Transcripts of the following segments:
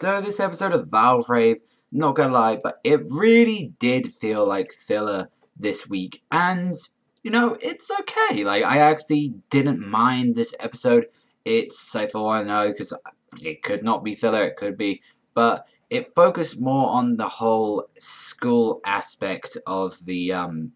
So this episode of Valvrave, not gonna lie, but it really did feel like filler this week, and you know, it's okay. Like, I actually didn't mind this episode. It's, I thought, I know, because it could not be filler, it could be, but it focused more on the whole school aspect of the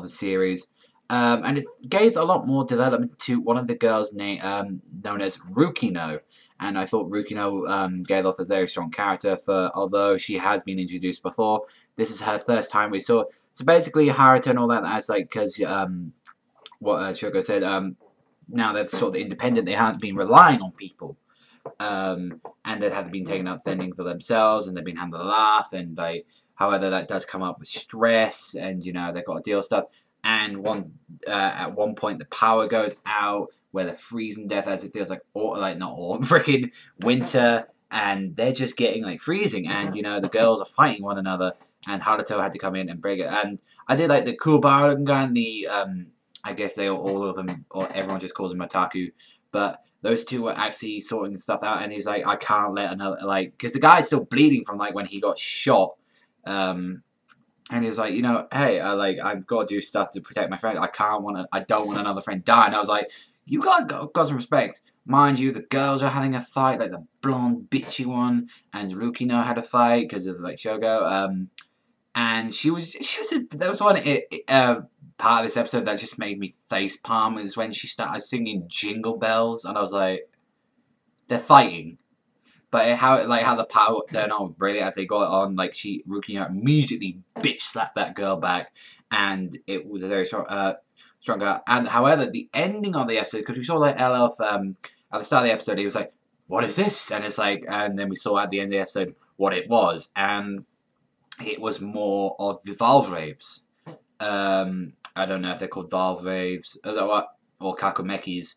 series. And it gave a lot more development to one of the girls known as Rukino. And I thought Rukino gave off a very strong character, although she has been introduced before. This is her first time we saw. So basically, Haruto and all that's like, because what Shoko said, now they're sort of independent, they haven't been relying on people. And they haven't been taking up fending for themselves, and they've been having a laugh, and like, however, that does come up with stress, and you know, they've got to deal with stuff. And at one point the power goes out, where they're freezing death, as it feels like not autumn, freaking winter, and they're just getting like freezing, and you know, the girls are fighting one another, and Haruto had to come in and break it. And I did like the cool bar looking guy, and the I guess all of them, or everyone just calls him Otaku, but those two were actually sorting stuff out, and he's like, I can't let another, like, because the guy's still bleeding from like when he got shot. And he was like, you know, hey, I've got to do stuff to protect my friend. I don't want another friend die. And I was like, you got some respect. Mind you, the girls are having a fight, like the blonde bitchy one, and Rukino had a fight because of like Shogo. And there was one part of this episode that just made me face palm, is when she started singing Jingle Bells, and I was like, they're fighting. But how the power turned on brilliant as they got on, like Rukino immediately bitch slapped that girl back, and it was a very stronger. And however, the ending of the episode, because we saw like LF at the start of the episode, he was like, "What is this?" And it's like, and then we saw at the end of the episode what it was, and it was more of the Valvraves. I don't know if they're called Valvraves or Kakumeikis,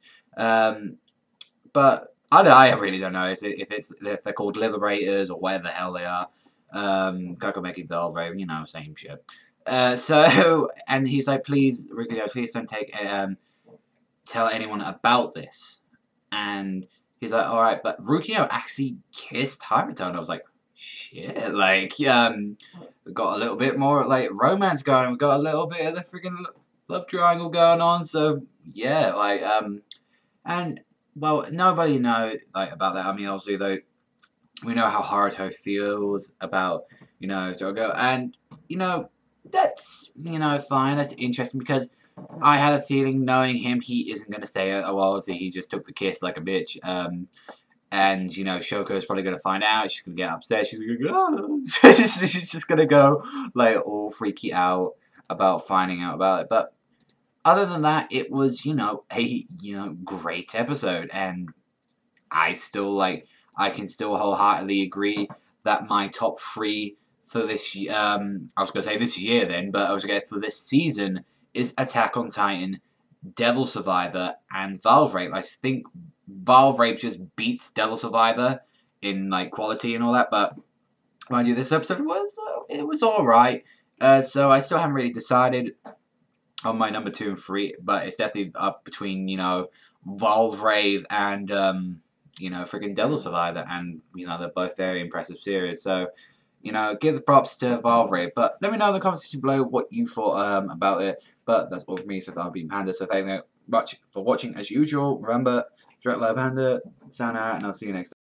but. I really don't know if they're called Liberators or whatever the hell they are. Kakumeiki Valvrave, you know, same shit. So, and he's like, please, Rukino, please don't tell anyone about this. And he's like, alright, but Rukino actually kissed Haruto, and I was like, shit, like, we got a little bit more, like, romance going, we got a little bit of the freaking love triangle going on, so, yeah, like, and... Well, nobody knows about that. I mean, obviously, though, we know how Haruto feels about, you know, Shogo, and, you know, that's, you know, fine, that's interesting, because I had a feeling, knowing him, he isn't going to say it. Well, obviously, he just took the kiss like a bitch, and, you know, Shoko's probably going to find out, she's going to get upset, she's going to go, oh. She's just going to go, like, all freaky out about finding out about it, but other than that, it was, you know, a, great episode, and I can still wholeheartedly agree that my top 3 for this, I was going to say this year then, but I was going to for this season, is Attack on Titan, Devil Survivor, and Valvrave. I think Valvrave just beats Devil Survivor in, like, quality and all that, but, mind you, this episode it was alright, so I still haven't really decided on my number 2 and 3, but it's definitely up between, you know, Valvrave and, you know, freaking Devil Survivor, and, you know, they're both very impressive series, so, you know, give the props to Valvrave, but let me know in the comments section below what you thought, about it, but that's all from me, so I've been Panda, so thank you much for watching, as usual. Remember, Direct Love Panda, sign out, and I'll see you next time.